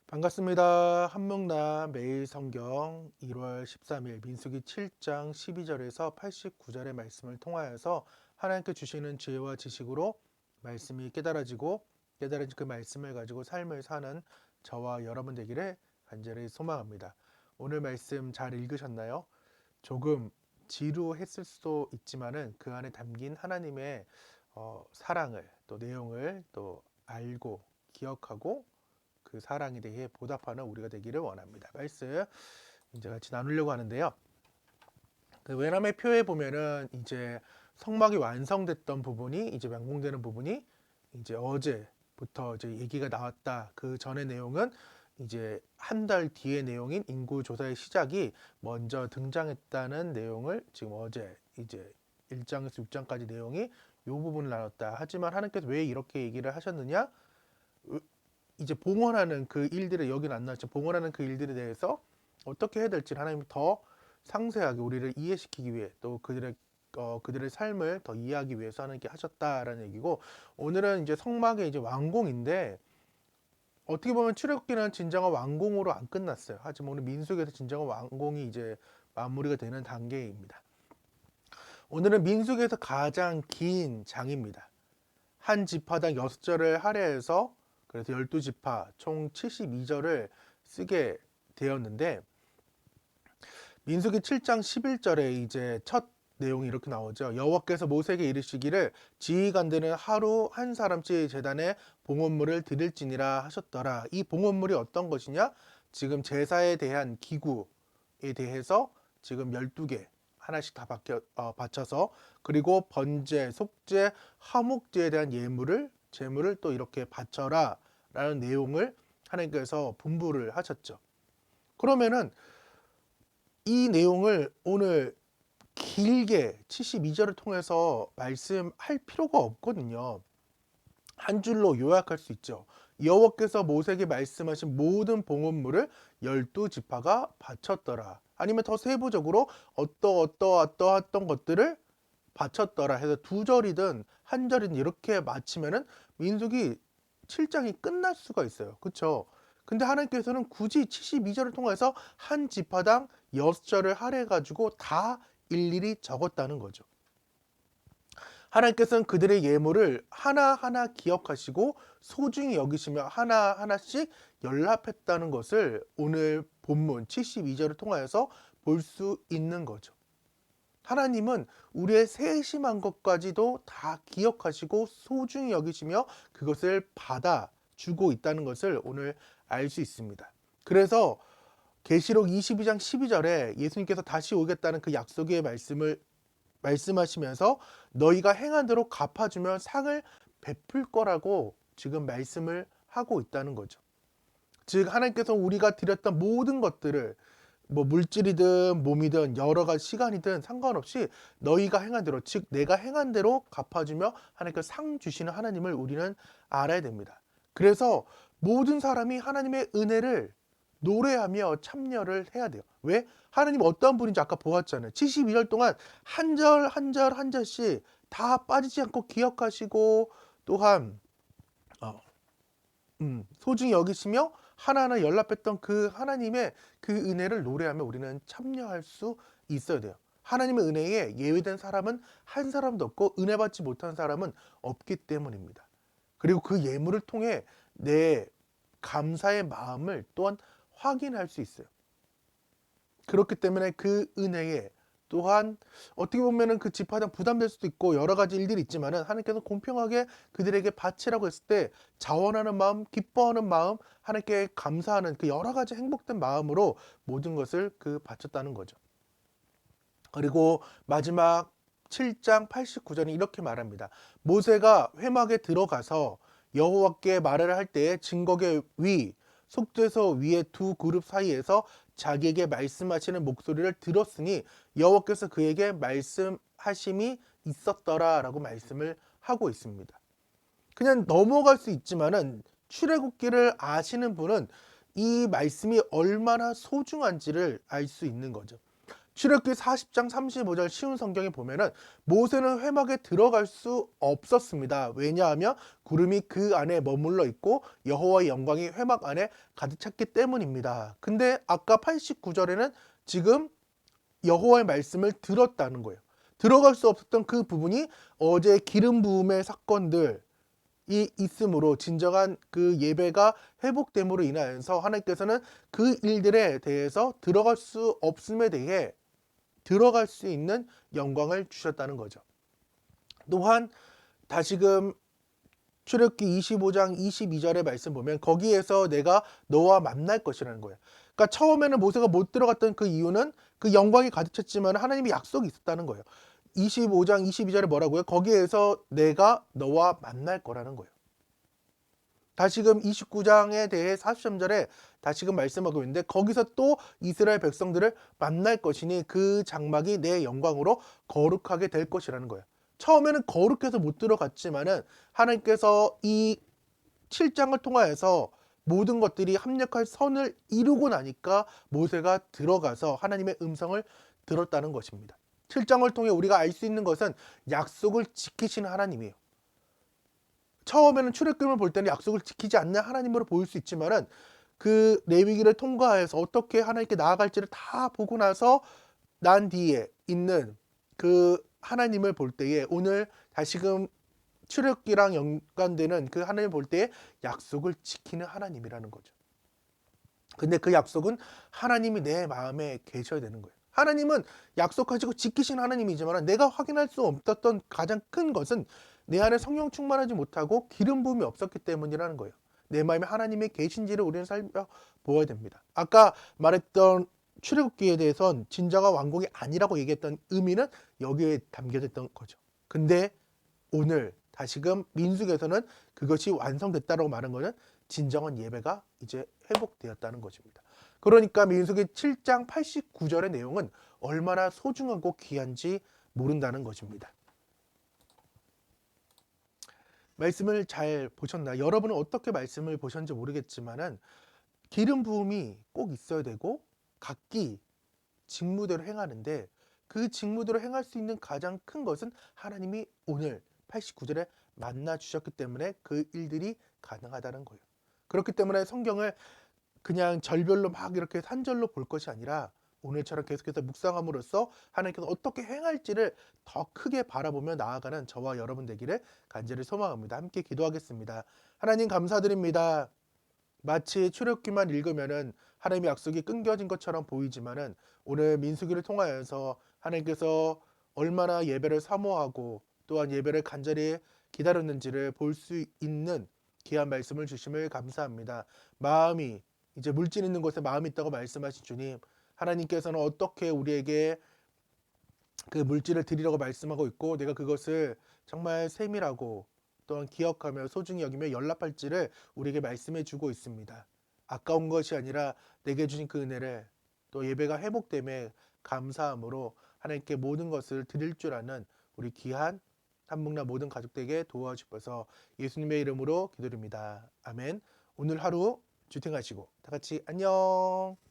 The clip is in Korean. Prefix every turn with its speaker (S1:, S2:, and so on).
S1: 반갑습니다. 한묵나 매일 성경 1월 13일 민수기 7장 12절에서 89절의 말씀을 통하여서 하나님께 주시는 지혜와 지식으로 말씀이 깨달아진 그 말씀을 가지고 삶을 사는 저와 여러분 되기를 간절히 소망합니다. 오늘 말씀 잘 읽으셨나요? 조금 지루했을 수도 있지만은 그 안에 담긴 하나님의 사랑을 또 내용을 또 알고 기억하고 그 사랑에 대해 보답하는 우리가 되기를 원합니다. 말씀 이제 같이 나누려고 하는데요. 그 외람의 표에 보면은 이제 성막이 완성됐던 부분이 이제 완공되는 부분이 이제 어제부터 이제 얘기가 나왔다. 그 전의 내용은 이제 한 달 뒤의 내용인 인구 조사의 시작이 먼저 등장했다는 내용을 지금 어제 이제 1장에서 6장까지 내용이 이 부분을 나눴다. 하지만 하나님께서 왜 이렇게 얘기를 하셨느냐? 이제 봉헌하는 그 일들에 여기는 안 나왔죠. 봉헌하는 그 일들에 대해서 어떻게 해야 될지 하나님이 더 상세하게 우리를 이해시키기 위해 또 그들의 삶을 더 이해하기 위해서 하나님께 하셨다라는 얘기고 오늘은 이제 성막의 이제 완공인데 어떻게 보면 출애굽기는 진정한 완공으로 안 끝났어요. 하지만 오늘 민수기에서 진정한 완공이 이제 마무리가 되는 단계입니다. 오늘은 민수기에서 가장 긴 장입니다. 한 지파당 6절을 할애해서 그래서 12지파 총 72절을 쓰게 되었는데 민수기 7장 11절에 이제 첫 내용이 이렇게 나오죠. 여호와께서 모세에게 이르시기를 지휘관들은 하루 한 사람씩 제단에 봉헌물을 드릴지니라 하셨더라. 이 봉헌물이 어떤 것이냐? 지금 제사에 대한 기구에 대해서 지금 12개 하나씩 다 바쳐서 그리고 번제, 속죄, 화목제에 대한 제물을 또 이렇게 바쳐라 라는 내용을 하나님께서 분부를 하셨죠. 그러면은 이 내용을 오늘 길게 72절을 통해서 말씀할 필요가 없거든요. 한 줄로 요약할 수 있죠. 여호와께서 모세에게 말씀하신 모든 봉헌물을 12지파가 바쳤더라. 아니면 더 세부적으로 어떠했던 것들을 바쳤더라 해서 두 절이든 한 절이든 이렇게 마치면은 민수기 7장이 끝날 수가 있어요. 그렇죠? 근데 하나님께서는 굳이 72절을 통해서 한 지파당 6절을 할애해 가지고 다 일일이 적었다는 거죠. 하나님께서는 그들의 예물을 하나하나 기억하시고 소중히 여기시며 하나하나씩 연락했다는 것을 오늘 본문 72절을 통하여서 볼 수 있는 거죠. 하나님은 우리의 세심한 것까지도 다 기억하시고 소중히 여기시며 그것을 받아주고 있다는 것을 오늘 알 수 있습니다. 그래서 계시록 22장 12절에 예수님께서 다시 오겠다는 그 약속의 말씀을 말씀하시면서 너희가 행한 대로 갚아주면 상을 베풀 거라고 지금 말씀을 하고 있다는 거죠. 즉 하나님께서 우리가 드렸던 모든 것들을 뭐 물질이든 몸이든 여러 가지 시간이든 상관없이 너희가 행한 대로 즉 내가 행한 대로 갚아주며 하나님께서 상 주시는 하나님을 우리는 알아야 됩니다. 그래서 모든 사람이 하나님의 은혜를 노래하며 참여를 해야 돼요. 왜? 하나님 어떠한 분인지 아까 보았잖아요. 72절 동안 한 절 한 절 한 절씩 다 빠지지 않고 기억하시고 또한 소중히 여기시며 하나하나 연락했던 그 하나님의 그 은혜를 노래하며 우리는 참여할 수 있어야 돼요. 하나님의 은혜에 예외된 사람은 한 사람도 없고 은혜 받지 못한 사람은 없기 때문입니다. 그리고 그 예물을 통해 내 감사의 마음을 또한 확인할 수 있어요. 그렇기 때문에 그 은혜에 또한 어떻게 보면은 그 지파당 부담될 수도 있고 여러 가지 일들이 있지만은 하나님께서 공평하게 그들에게 바치라고 했을 때 자원하는 마음, 기뻐하는 마음, 하나님께 감사하는 그 여러 가지 행복된 마음으로 모든 것을 그 바쳤다는 거죠. 그리고 마지막 7장 89절이 이렇게 말합니다. 모세가 회막에 들어가서 여호와께 말을 할 때에 증거계 위 속죄소 위의 두 그룹 사이에서 자기에게 말씀하시는 목소리를 들었으니 여호와께서 그에게 말씀하심이 있었더라라고 말씀을 하고 있습니다. 그냥 넘어갈 수 있지만은 출애굽기를 아시는 분은 이 말씀이 얼마나 소중한지를 알 수 있는 거죠. 출애굽기 40장 35절 쉬운 성경에 보면은 모세는 회막에 들어갈 수 없었습니다. 왜냐하면 구름이 그 안에 머물러 있고 여호와의 영광이 회막 안에 가득 찼기 때문입니다. 근데 아까 89절에는 지금 여호와의 말씀을 들었다는 거예요. 들어갈 수 없었던 그 부분이 어제 기름 부음의 사건들이 있으므로 진정한 그 예배가 회복됨으로 인하여서 하나님께서는 그 일들에 대해서 들어갈 수 없음에 대해 들어갈 수 있는 영광을 주셨다는 거죠. 또한 다시금 출애굽기 25장 22절의 말씀 보면 거기에서 내가 너와 만날 것이라는 거예요. 그러니까 처음에는 모세가 못 들어갔던 그 이유는 그 영광이 가득 찼지만 하나님이 약속이 있었다는 거예요. 25장 22절에 뭐라고요? 거기에서 내가 너와 만날 거라는 거예요. 다시금 29장에 대해 43절에 다시금 말씀하고 있는데 거기서 또 이스라엘 백성들을 만날 것이니 그 장막이 내 영광으로 거룩하게 될 것이라는 거예요. 처음에는 거룩해서 못 들어갔지만은 하나님께서 이 7장을 통하여서 모든 것들이 합력할 선을 이루고 나니까 모세가 들어가서 하나님의 음성을 들었다는 것입니다. 7장을 통해 우리가 알 수 있는 것은 약속을 지키시는 하나님이에요. 처음에는 출애굽을 볼 때는 약속을 지키지 않는 하나님으로 보일 수 있지만은 그 레위기를 통과해서 어떻게 하나님께 나아갈지를 다 보고 나서 난 뒤에 있는 그 하나님을 볼 때에 오늘 다시금 출애굽기랑 연관되는 그 하나님을 볼 때에 약속을 지키는 하나님이라는 거죠. 근데 그 약속은 하나님이 내 마음에 계셔야 되는 거예요. 하나님은 약속하시고 지키신 하나님이지만 내가 확인할 수 없었던 가장 큰 것은 내 안에 성령 충만하지 못하고 기름 부음이 없었기 때문이라는 거예요. 내 마음에 하나님이 계신지를 우리는 살펴보아야 됩니다. 아까 말했던 출애굽기에 대해선 진정한 왕국이 아니라고 얘기했던 의미는 여기에 담겨져 있던 거죠. 근데 오늘 다시금 민수기에서는 그것이 완성됐다라고 말한 것은 진정한 예배가 이제 회복되었다는 것입니다. 그러니까 민수기 7장 89절의 내용은 얼마나 소중하고 귀한지 모른다는 것입니다. 말씀을 잘 보셨나요? 여러분은 어떻게 말씀을 보셨는지 모르겠지만은 기름 부음이 꼭 있어야 되고 각기 직무대로 행하는데 그 직무대로 행할 수 있는 가장 큰 것은 하나님이 오늘 89절에 만나 주셨기 때문에 그 일들이 가능하다는 거예요. 그렇기 때문에 성경을 그냥 절별로 막 이렇게 산절로 볼 것이 아니라 오늘처럼 계속해서 묵상함으로써 하나님께서 어떻게 행할지를 더 크게 바라보며 나아가는 저와 여러분 되기를 간절히 소망합니다. 함께 기도하겠습니다. 하나님 감사드립니다. 마치 출애굽기만 읽으면은 하나님의 약속이 끊겨진 것처럼 보이지만은 오늘 민수기를 통하여서 하나님께서 얼마나 예배를 사모하고 또한 예배를 간절히 기다렸는지를 볼 수 있는 귀한 말씀을 주심을 감사합니다. 마음이 이제 물질 있는 곳에 마음이 있다고 말씀하신 주님, 하나님께서는 어떻게 우리에게 그 물질을 드리라고 말씀하고 있고 내가 그것을 정말 세밀하고 또한 기억하며 소중히 여기며 연락할지를 우리에게 말씀해 주고 있습니다. 아까운 것이 아니라 내게 주신 그 은혜를 또 예배가 회복됨에 감사함으로 하나님께 모든 것을 드릴 줄 아는 우리 귀한 한묵나 모든 가족들에게 도와주셔서 예수님의 이름으로 기도드립니다. 아멘. 오늘 하루 주택하시고 다 같이 안녕.